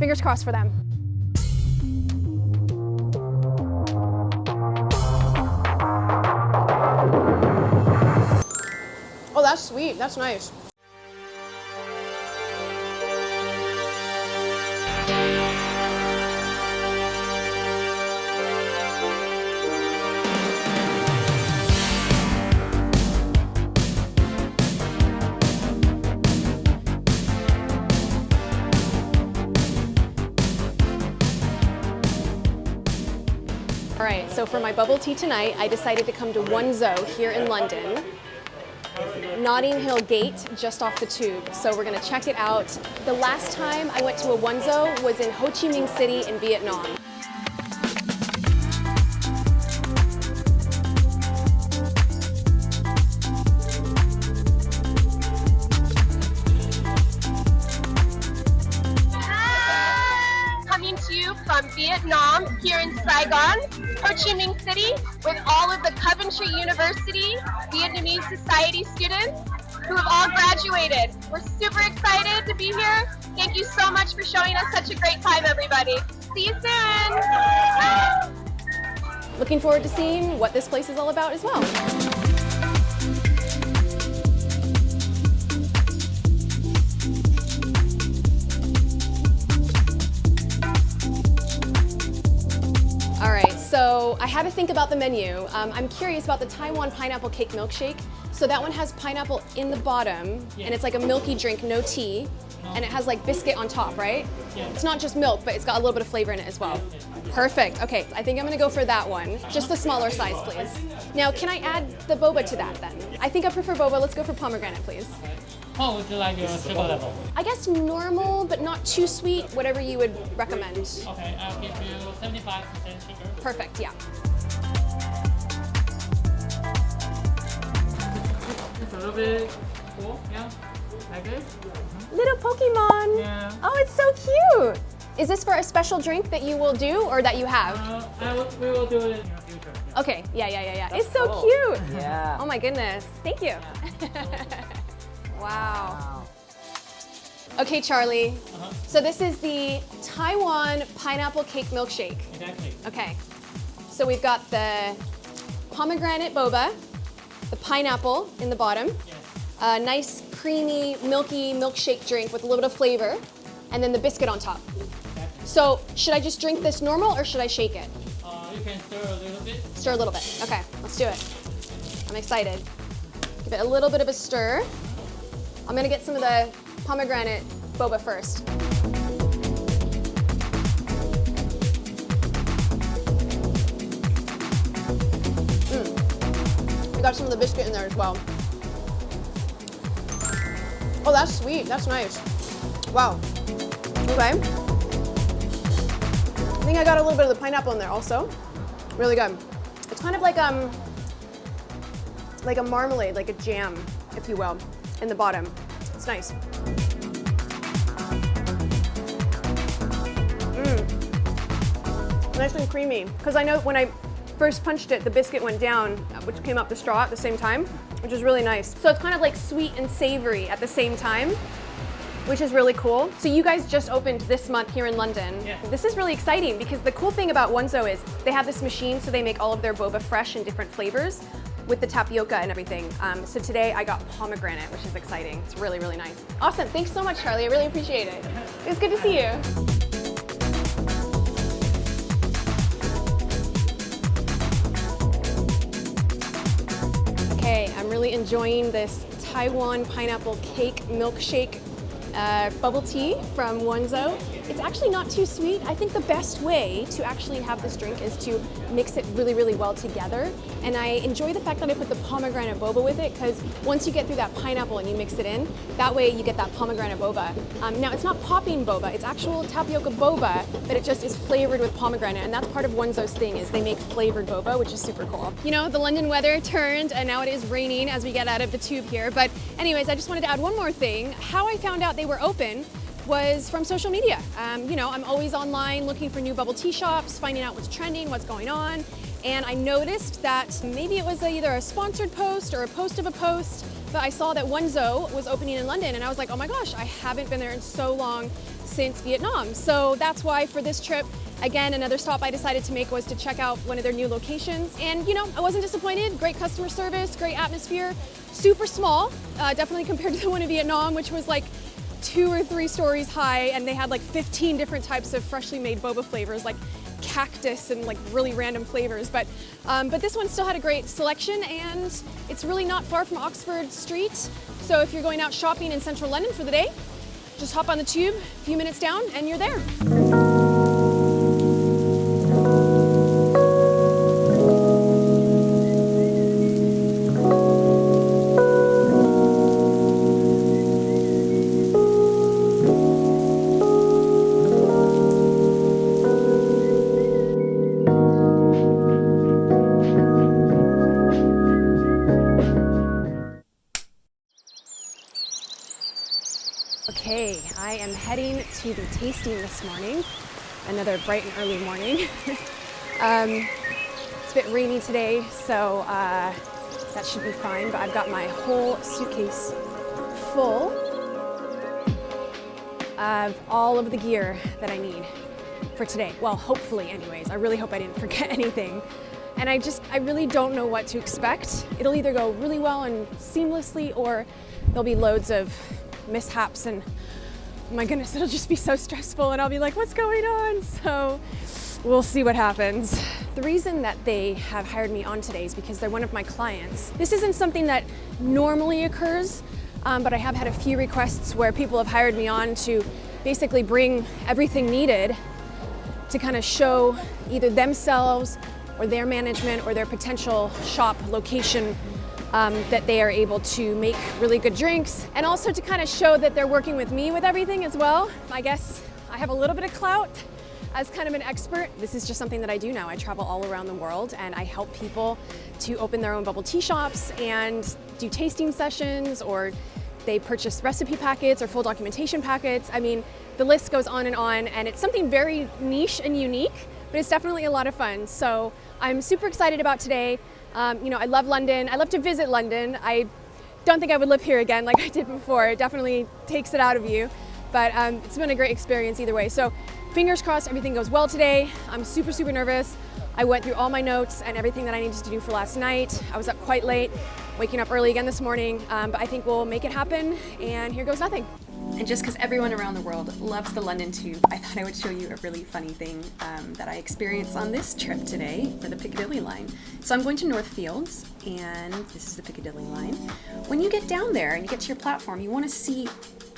Fingers crossed for them. Oh, that's sweet. That's nice. All right, so for my bubble tea tonight, I decided to come to Wonzo here in London. Notting Hill Gate, just off the tube. So we're gonna check it out. The last time I went to a Wonzo was in Ho Chi Minh City in Vietnam. Coming to you from Vietnam, here in Saigon, Ho Chi Minh City, with all of the Coventry University Vietnamese Society students who have all graduated. We're super excited to be here. Thank you so much for showing us such a great time, everybody. See you soon. Looking forward to seeing what this place is all about as well. All right, so I had to think about the menu. I'm curious about the Taiwan pineapple cake milkshake. So that one has pineapple in the bottom, and it's like a milky drink, no tea, and it has like biscuit on top, right? Yeah. It's not just milk, but it's got a little bit of flavor in it as well. Perfect. Okay, I think I'm gonna go for that one. Just the smaller size, please. Now, can I add the boba to that then? I think I prefer boba. Let's go for pomegranate, please. What would you like your sugar level? I guess normal, but not too sweet, whatever you would recommend. Okay, I'll give you 75% sugar. Perfect, yeah. It's a little bit cool, yeah, like this. Little Pokemon. Yeah. Oh, it's so cute. Is this for a special drink that you will do or that you have? We will do it in the future. Yeah. Okay, yeah. It's so cool. cute. Yeah. Oh my goodness, thank you. Wow. Okay, Charlie. So this is the Taiwan pineapple cake milkshake. Exactly. Okay, so we've got the pomegranate boba, the pineapple in the bottom, Yes. a nice creamy, milky milkshake drink with a little bit of flavor, and then the biscuit on top. Exactly. So should I just drink this normal or should I shake it? You can stir a little bit. Stir a little bit. Okay, let's do it. I'm excited. Give it a little bit of a stir. I'm gonna get some of the pomegranate boba first. We got some of the biscuit in there as well. Oh, that's sweet. That's nice. Wow. Okay. I think I got a little bit of the pineapple in there also. Really good. It's kind of like a marmalade, like a jam, if you will, in the bottom. It's nice. Nice and creamy. Because I know when I first punched it, the biscuit went down, which came up the straw at the same time, which is really nice. So it's kind of like sweet and savory at the same time, which is really cool. So you guys just opened this month here in London. Yeah. This is really exciting because the cool thing about Wonzo is they have this machine so they make all of their boba fresh in different flavors with the tapioca and everything. So today I got pomegranate, which is exciting. It's really, really nice. Awesome, thanks so much, Charlie. I really appreciate it. It was good to see you. Okay, I'm really enjoying this Taiwan pineapple cake milkshake bubble tea from Wonzo. It's actually not too sweet. I think the best way to actually have this drink is to mix it really, really well together. And I enjoy the fact that I put the pomegranate boba with it because once you get through that pineapple and you mix it in, that way you get that pomegranate boba. Now it's not popping boba, it's actual tapioca boba, but it just is flavored with pomegranate. And that's part of Wonzo's thing is they make flavored boba, which is super cool. You know, the London weather turned and now it is raining as we get out of the tube here. But anyways, I just wanted to add one more thing. How I found out they were open was from social media. You know, I'm always online looking for new bubble tea shops, finding out what's trending, what's going on. And I noticed that maybe it was either a sponsored post or a post of a post, but I saw that Wonzo was opening in London and I was like, oh my gosh, I haven't been there in so long. since Vietnam. So that's why for this trip, again, another stop I decided to make was to check out one of their new locations. And you know, I wasn't disappointed. Great customer service, great atmosphere, super small, definitely compared to the one in Vietnam, which was like 2 or 3 stories high, and they had like 15 different types of freshly made boba flavors, like cactus and like really random flavors. But this one still had a great selection, and it's really not far from Oxford Street. So if you're going out shopping in central London for the day, just hop on the tube, a few minutes down, and you're there. Okay, I am heading to the tasting this morning. Another bright and early morning. It's a bit rainy today, so that should be fine, but I've got my whole suitcase full of all of the gear that I need for today. Well, hopefully anyways. I really hope I didn't forget anything. And I really don't know what to expect. It'll either go really well and seamlessly, or there'll be loads of mishaps, and oh my goodness, it'll just be so stressful, and I'll be like, what's going on? So we'll see what happens. The reason that they have hired me on today is because they're one of my clients. This isn't something that normally occurs, but I have had a few requests where people have hired me on to basically bring everything needed to kind of show either themselves or their management or their potential shop location that they are able to make really good drinks, and also to kind of show that they're working with me with everything as well. I guess I have a little bit of clout as kind of an expert. This is just something that I do now. I travel all around the world, and I help people to open their own bubble tea shops and do tasting sessions, or they purchase recipe packets or full documentation packets. I mean, the list goes on, and it's something very niche and unique, but it's definitely a lot of fun. So I'm super excited about today. You know, I love London. I love to visit London. I don't think I would live here again like I did before. It definitely takes it out of you, but it's been a great experience either way. So fingers crossed everything goes well today. I'm super, super nervous. I went through all my notes and everything that I needed to do for last night. I was up quite late, waking up early again this morning, but I think we'll make it happen, and here goes nothing. And just because everyone around the world loves the London Tube, I thought I would show you a really funny thing that I experienced on this trip today for the Piccadilly line. So I'm going to Northfields, and this is the Piccadilly line. When you get down there and you get to your platform, you want to see,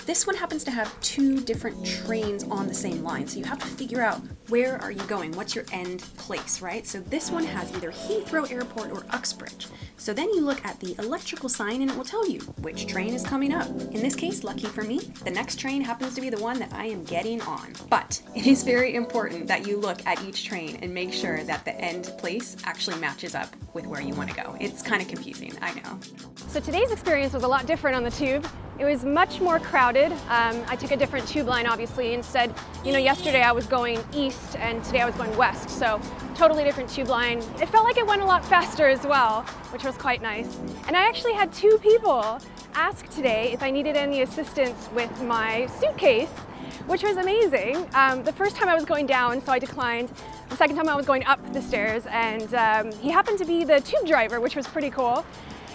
this one happens to have 2 different trains on the same line. So you have to figure out, where are you going? What's your end place, right? So this one has either Heathrow Airport or Uxbridge. So then you look at the electrical sign and it will tell you which train is coming up. In this case, lucky for me, the next train happens to be the one that I am getting on. But it is very important that you look at each train and make sure that the end place actually matches up with where you want to go. It's kind of confusing, I know. So today's experience was a lot different on the tube. It was much more crowded. I took a different tube line, obviously. Instead, you know, yesterday I was going east and today I was going west, so totally different tube line. It felt like it went a lot faster as well, which was quite nice. And I actually had 2 people ask today if I needed any assistance with my suitcase, which was amazing. The first time I was going down, so I declined. The second time I was going up the stairs, and he happened to be the tube driver, which was pretty cool.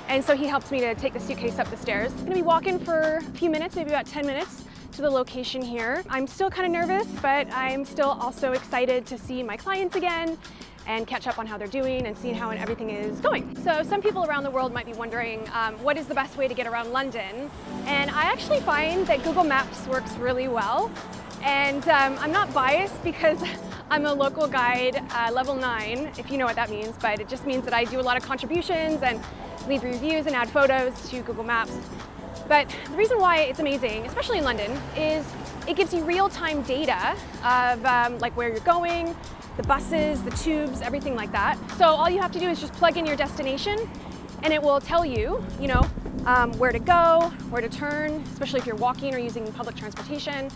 And so he helped me to take the suitcase up the stairs. I'm gonna be walking for a few minutes, maybe about 10 minutes, to the location here. I'm still kind of nervous, but I'm still also excited to see my clients again and catch up on how they're doing and seeing how everything is going. So some people around the world might be wondering, what is the best way to get around London? And I actually find that Google Maps works really well. And I'm not biased because I'm a local guide, level 9, if you know what that means, but it just means that I do a lot of contributions and leave reviews and add photos to Google Maps. But the reason why it's amazing, especially in London, is it gives you real-time data of like where you're going, the buses, the tubes, everything like that. So all you have to do is just plug in your destination, and it will tell you, you know, where to go, where to turn, especially if you're walking or using public transportation.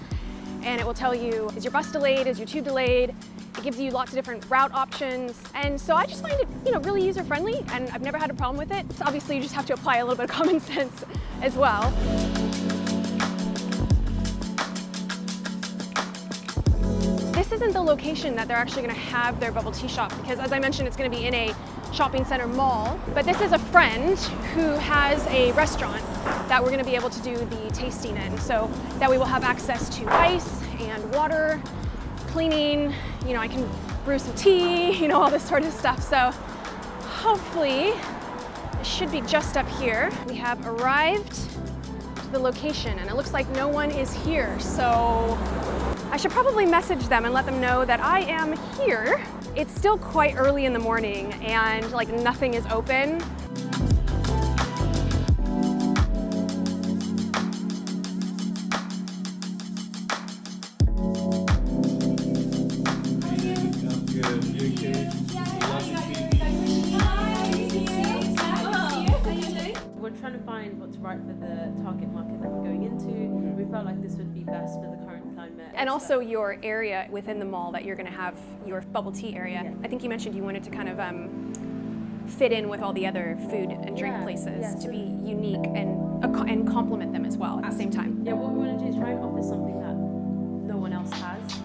And it will tell you, is your bus delayed, is your tube delayed? It gives you lots of different route options. And so I just find it, you know, really user-friendly, and I've never had a problem with it. So obviously you just have to apply a little bit of common sense as well. isn't the location that they're actually going to have their bubble tea shop, because as I mentioned, it's going to be in a shopping center mall. But this is a friend who has a restaurant that we're going to be able to do the tasting in, so that we will have access to ice and water, cleaning, you know, I can brew some tea, you know, all this sort of stuff. So hopefully it should be just up here. We have arrived to the location and it looks like no one is here. So I should probably message them and let them know that I am here. It's still quite early in the morning and like nothing is open. We're trying to find what's right for the target market that we're going into. We felt like this would be best for the current climate. And also your area within the mall that you're going to have your bubble tea area. Yeah. I think you mentioned you wanted to kind of fit in with all the other food and drink places to be unique and complement them as well at the same time. Yeah, what we want to do is try and offer something that no one else has.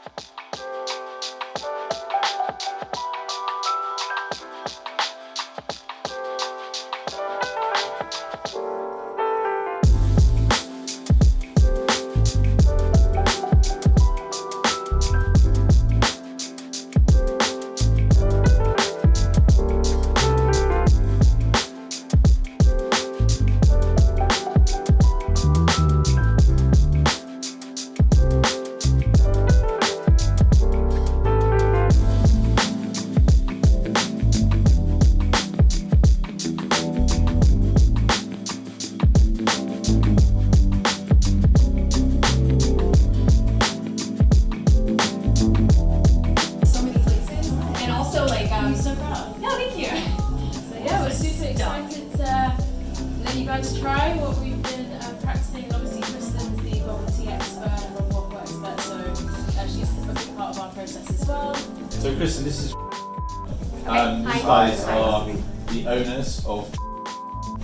Try what we've been practicing. Obviously, Kristin's the bubble tea expert and the waffle expert, so she's a big part of our process as well. So, Kristin, this is. These guys are the owners of.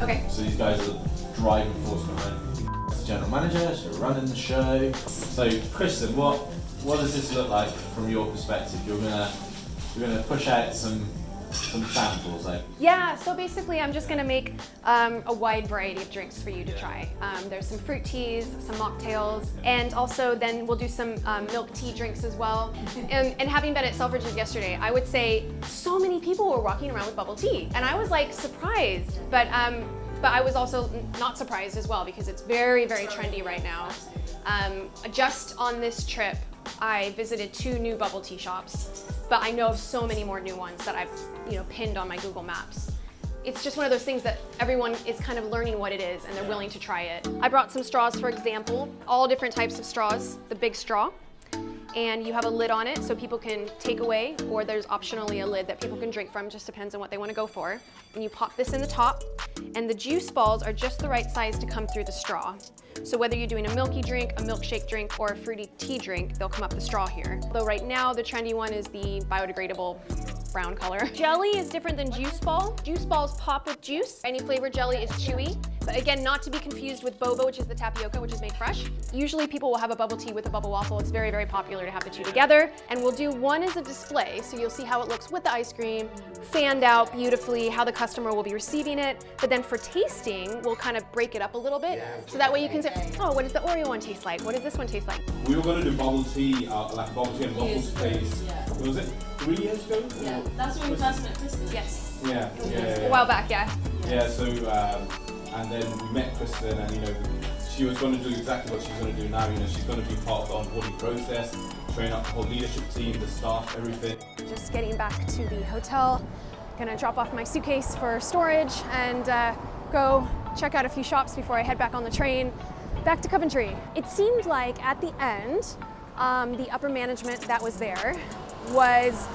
Okay. So these guys are the driving force behind. The general manager, so running the show. So, Kristin, what does this look like from your perspective? You're gonna push out some samples, like. Yeah, so basically I'm just gonna make a wide variety of drinks for you to try. There's some fruit teas, some mocktails, and also then we'll do some milk tea drinks as well. And having been at Selfridges yesterday, I would say so many people were walking around with bubble tea, and I was like surprised, but I was also not surprised as well because it's very, very trendy right now. Just on this trip, I visited 2 new bubble tea shops, but I know of so many more new ones that I've pinned on my Google Maps. It's just one of those things that everyone is kind of learning what it is and they're willing to try it. I brought some straws, for example, all different types of straws, the big straw, and you have a lid on it so people can take away, or there's optionally a lid that people can drink from, just depends on what they want to go for. And you pop this in the top, and the juice balls are just the right size to come through the straw. So whether you're doing a milky drink, a milkshake drink, or a fruity tea drink, they'll come up the straw here. Though right now, the trendy one is the biodegradable brown color. Jelly is different than juice ball. Juice balls pop with juice. Any flavored jelly is chewy. But again, not to be confused with boba, which is the tapioca, which is made fresh. Usually people will have a bubble tea with a bubble waffle. It's very, very popular to have the 2 together. And we'll do one as a display, so you'll see how it looks with the ice cream, fanned out beautifully, how the customer will be receiving it. But then for tasting, we'll kind of break it up a little bit. So that way you can say, oh, what does the Oreo one taste like? What does this one taste like? We were going to do bubble tea, like a bubble tea and waffles place. Yeah. Was it 3 years ago? Yeah, that's when we first met Kristin. Yes. Yeah. A while back, yeah. Yeah, so, and then we met Kristin, and she was going to do exactly what she's going to do now. She's going to be part of the onboarding process, train up the whole leadership team, the staff, everything. Just getting back to the hotel, gonna drop off my suitcase for storage and go check out a few shops before I head back on the train back to Coventry. It seemed like at the end, the upper management that was there was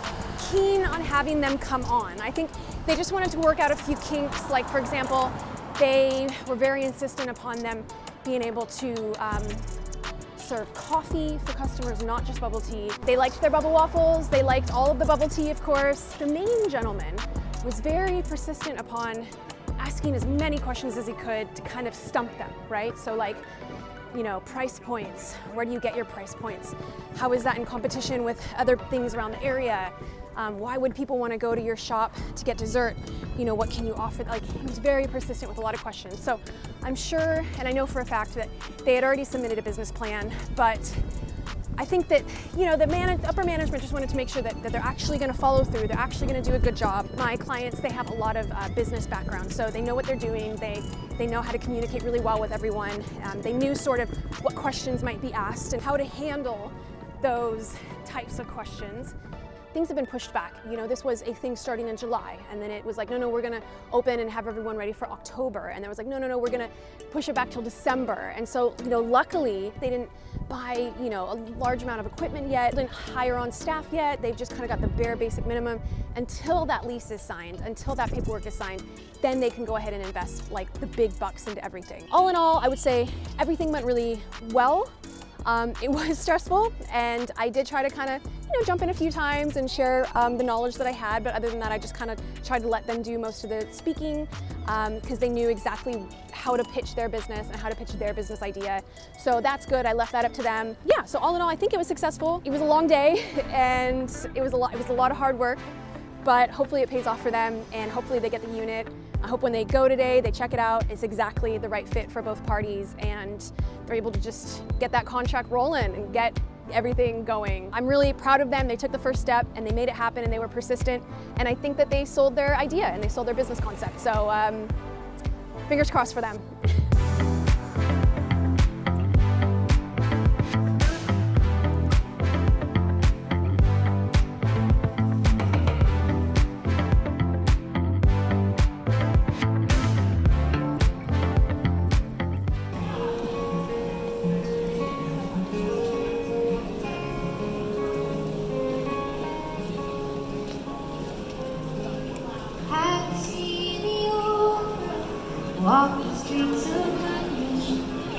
keen on having them come on. I think they just wanted to work out a few kinks, like for example, they were very insistent upon them being able to serve coffee for customers, not just bubble tea. They liked their bubble waffles, they liked all of the bubble tea, of course. The main gentleman was very persistent upon asking as many questions as he could to kind of stump them, right? So like, you know, price points. Where do you get your price points? How is that in competition with other things around the area? Why would people want to go to your shop to get dessert? You know, what can you offer? Like, he was very persistent with a lot of questions. So I'm sure, and I know for a fact that they had already submitted a business plan, but I think that, you know, the upper management just wanted to make sure that they're actually going to follow through. They're actually going to do a good job. My clients, they have a lot of business background, so they know what they're doing. They know how to communicate really well with everyone. They knew sort of what questions might be asked and how to handle those types of questions. Things have been pushed back. You know, this was a thing starting in July, and then it was like, no, we're gonna open and have everyone ready for October. And there was like, no, we're gonna push it back till December. And so, you know, luckily they didn't buy, you know, a large amount of equipment yet, didn't hire on staff yet. They've just kind of got the bare basic minimum until that lease is signed, until that paperwork is signed. Then they can go ahead and invest like the big bucks into everything. All in all, I would say everything went really well. It was stressful, and I did try to kind of, you know, jump in a few times and share the knowledge that I had, but other than that, I just kind of tried to let them do most of the speaking because they knew exactly how to pitch their business and how to pitch their business idea. So that's good. I left that up to them. Yeah, so all in all, I think it was successful. It was a long day, and it was a lot of hard work, but hopefully it pays off for them, and hopefully they get the unit. I hope when they go today, they check it out, it's exactly the right fit for both parties, and they're able to just get that contract rolling and get everything going. I'm really proud of them. They took the first step and they made it happen, and they were persistent, and I think that they sold their idea and they sold their business concept. So fingers crossed for them.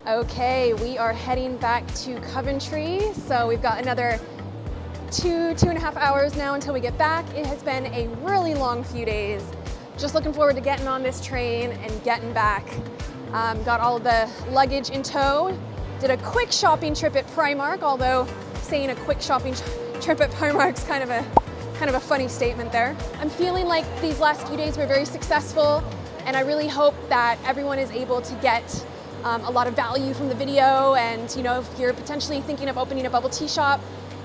Okay, we are heading back to Coventry. So we've got another two and a half hours now until we get back. It has been a really long few days. Just looking forward to getting on this train and getting back. Got all of the luggage in tow. Did a quick shopping trip at Primark, although saying a quick shopping trip at Primark's kind of a funny statement there. I'm feeling like these last few days were very successful, and I really hope that everyone is able to get a lot of value from the video. And you know, if you're potentially thinking of opening a bubble tea shop,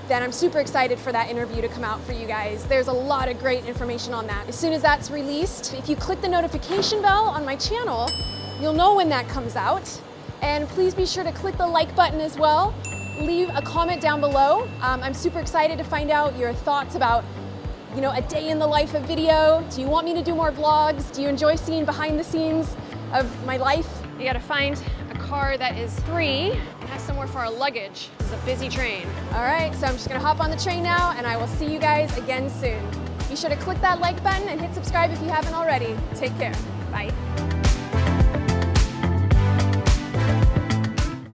then I'm super excited for that interview to come out for you guys. There's a lot of great information on that. As soon as that's released, if you click the notification bell on my channel, you'll know when that comes out. And please be sure to click the like button as well. Leave a comment down below. I'm super excited to find out your thoughts about, you know, a day in the life of video. Do you want me to do more vlogs? Do you enjoy seeing behind the scenes of my life? You gotta find a car that is free and has somewhere for our luggage. This is a busy train. All right, so I'm just gonna hop on the train now, and I will see you guys again soon. Be sure to click that like button and hit subscribe if you haven't already. Take care. Bye.